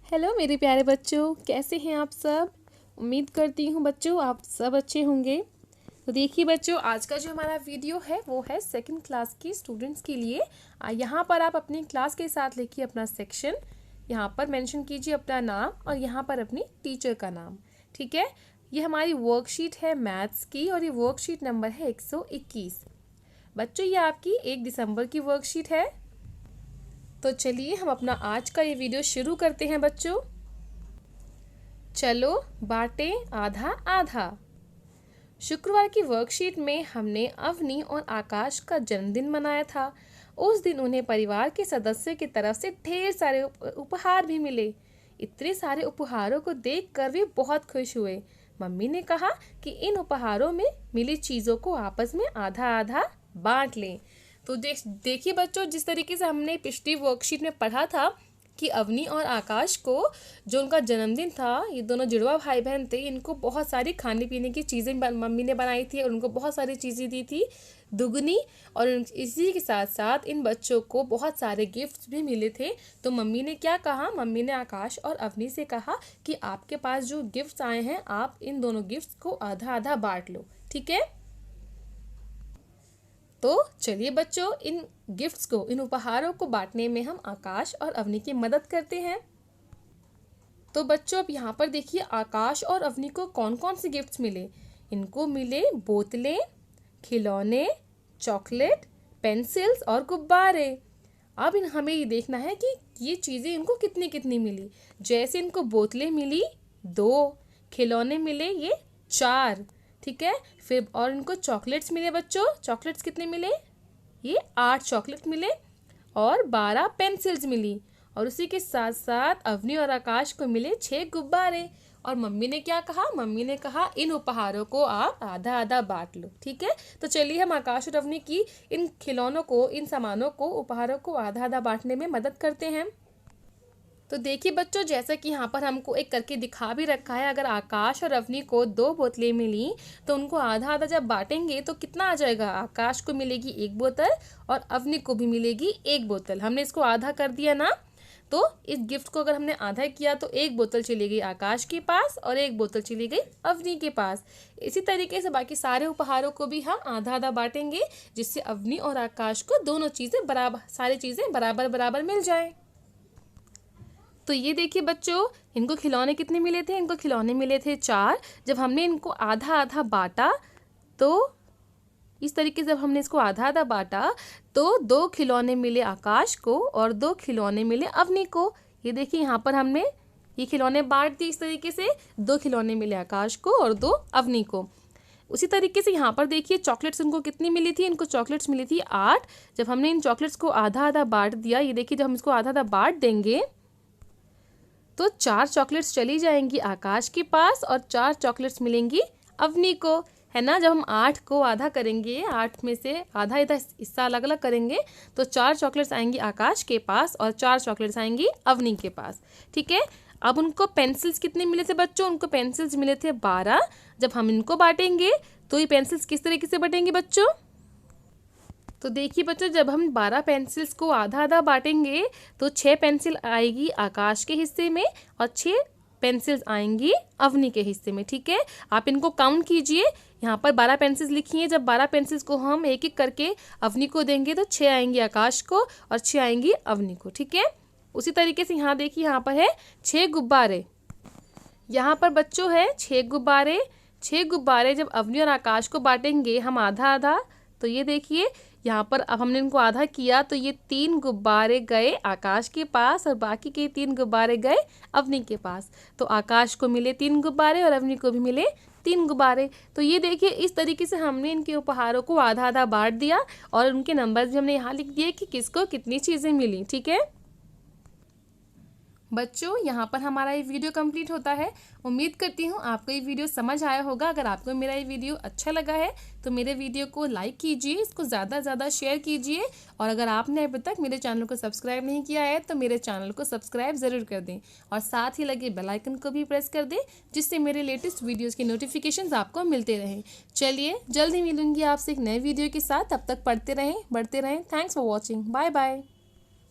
Hello मेरे प्यारे बच्चों, कैसे हैं आप सब। उम्मीद करती हूँ बच्चों आप सब अच्छे होंगे। तो देखिए बच्चों, आज का जो हमारा वीडियो है वो है सेकंड क्लास की स्टूडेंट्स के लिए। यहाँ पर आप अपनी क्लास के साथ लिखिए अपना सेक्शन, यहाँ पर मेंशन कीजिए अपना नाम और यहाँ पर अपनी टीचर का नाम। ठीक है, ये हमारी वर्कशीट है मैथ्स की और ये वर्कशीट नंबर है 121। बच्चों ये आपकी 1 दिसंबर की वर्कशीट है। तो चलिए हम अपना आज का ये वीडियो शुरू करते हैं बच्चों। चलो बांटे आधा आधा। शुक्रवार की वर्कशीट में हमने अवनी और आकाश का जन्मदिन मनाया था। उस दिन उन्हें परिवार के सदस्यों की तरफ से ढेर सारे उपहार भी मिले। इतने सारे उपहारों को देखकर वे बहुत खुश हुए। मम्मी ने कहा कि इन उपहारों में मिली चीजों को आपस में आधा आधा बांट लें। तो देखिए बच्चों, जिस तरीके से हमने पिछली वर्कशीट में पढ़ा था कि अवनी और आकाश को जो उनका जन्मदिन था, ये दोनों जुड़वा भाई बहन थे, इनको बहुत सारी खाने पीने की चीज़ें मम्मी ने बनाई थी और उनको बहुत सारी चीज़ें दी थी दुगनी। और इसी के साथ साथ इन बच्चों को बहुत सारे गिफ्ट्स भी मिले थे। तो मम्मी ने क्या कहा, मम्मी ने आकाश और अवनी से कहा कि आपके पास जो गिफ्ट्स आए हैं आप इन दोनों गिफ्ट्स को आधा आधा बांट लो। ठीक है, तो चलिए बच्चों, इन गिफ्ट्स को, इन उपहारों को बांटने में हम आकाश और अवनी की मदद करते हैं। तो बच्चों अब यहाँ पर देखिए, आकाश और अवनी को कौन कौन से गिफ्ट्स मिले। इनको मिले बोतलें, खिलौने, चॉकलेट, पेंसिल्स और गुब्बारे। अब हमें ये देखना है कि ये चीज़ें इनको कितनी कितनी मिली। जैसे इनको बोतलें मिली 2, खिलौने मिले ये 4, ठीक है। फिर और इनको चॉकलेट्स मिले बच्चों, चॉकलेट्स कितने मिले, ये 8 चॉकलेट मिले और 12 पेंसिल्स मिली। और उसी के साथ साथ अवनी और आकाश को मिले 6 गुब्बारे। और मम्मी ने क्या कहा, मम्मी ने कहा इन उपहारों को आप आधा आधा बांट लो। ठीक है, तो चलिए हम आकाश और अवनी की इन खिलौनों को, इन सामानों को, उपहारों को आधा आधा बांटने में मदद करते हैं। तो देखिए बच्चों, जैसा कि यहाँ पर हमको एक करके दिखा भी रखा है, अगर आकाश और अवनी को 2 बोतलें मिली तो उनको आधा आधा जब बांटेंगे तो कितना आ जाएगा। आकाश को मिलेगी 1 बोतल और अवनी को भी मिलेगी 1 बोतल। हमने इसको आधा कर दिया ना, तो इस गिफ्ट को अगर हमने आधा किया तो 1 बोतल चली गई आकाश के पास और 1 बोतल चली गई अवनी के पास। इसी तरीके से बाकी सारे उपहारों को भी हम आधा आधा बांटेंगे, जिससे अवनी और आकाश को दोनों चीज़ें बराबर, सारी चीज़ें बराबर बराबर मिल जाए। तो ये देखिए बच्चों, इनको खिलौने कितने मिले थे, इनको खिलौने मिले थे 4। जब हमने इनको आधा आधा बांटा तो इस तरीके से जब हमने इसको आधा आधा बांटा तो 2 खिलौने मिले आकाश को और 2 खिलौने मिले अवनी को। ये देखिए यहाँ पर हमने ये खिलौने बांट दिए इस तरीके से, 2 खिलौने मिले आकाश को और 2 अवनी को। उसी तरीके से यहाँ पर देखिए चॉकलेट्स इनको कितनी मिली थी, इनको चॉकलेट्स मिली थी 8। जब हमने इन चॉकलेट्स को आधा आधा बांट दिया, ये देखिए जब हम इसको आधा आधा बांट देंगे तो 4 चॉकलेट्स चली जाएंगी आकाश के पास और 4 चॉकलेट्स मिलेंगी अवनी को, है ना। जब हम 8 को आधा करेंगे, 8 में से आधा इधर हिस्सा अलग अलग करेंगे तो 4 चॉकलेट्स आएंगी आकाश के पास और 4 चॉकलेट्स आएंगी अवनी के पास। ठीक है, अब उनको पेंसिल्स कितने मिले थे बच्चों, उनको पेंसिल्स मिले थे 12। जब हम इनको बांटेंगे तो ये पेंसिल्स किस तरीके से बटेंगे बच्चों। तो देखिए बच्चों, जब हम 12 पेंसिल्स को आधा आधा बांटेंगे तो 6 पेंसिल आएगी आकाश के हिस्से में और 6 पेंसिल्स आएंगी अवनी के हिस्से में। ठीक है, आप इनको काउंट कीजिए। यहाँ पर 12 पेंसिल्स लिखी हैं। जब 12 पेंसिल्स को हम एक एक करके अवनी को देंगे तो 6 आएंगी आकाश को और 6 आएंगी अवनी को। ठीक है, उसी तरीके से यहाँ देखिए, यहाँ पर है 6 गुब्बारे। यहाँ पर बच्चों है 6 गुब्बारे। 6 गुब्बारे जब अवनी और आकाश को बांटेंगे हम आधा आधा, तो ये देखिए यहाँ पर अब हमने इनको आधा किया तो ये 3 गुब्बारे गए आकाश के पास और बाकी के 3 गुब्बारे गए अवनी के पास। तो आकाश को मिले 3 गुब्बारे और अवनी को भी मिले 3 गुब्बारे। तो ये देखिए इस तरीके से हमने इनके उपहारों को आधा आधा बांट दिया और उनके नंबर्स भी हमने यहाँ लिख दिए कि किसको कितनी चीज़ें मिली। ठीक है बच्चों, यहाँ पर हमारा ये वीडियो कंप्लीट होता है। उम्मीद करती हूँ आपको ये वीडियो समझ आया होगा। अगर आपको मेरा ये वीडियो अच्छा लगा है तो मेरे वीडियो को लाइक कीजिए, इसको ज़्यादा से ज़्यादा शेयर कीजिए। और अगर आपने अभी तक मेरे चैनल को सब्सक्राइब नहीं किया है तो मेरे चैनल को सब्सक्राइब ज़रूर कर दें और साथ ही लगे बेल आइकन को भी प्रेस कर दें, जिससे मेरे लेटेस्ट वीडियोज़ के नोटिफिकेशन आपको मिलते रहें। चलिए जल्द ही मिलूंगी आपसे एक नए वीडियो के साथ। तब तक पढ़ते रहें, बढ़ते रहें। Thanks for watching. Bye bye.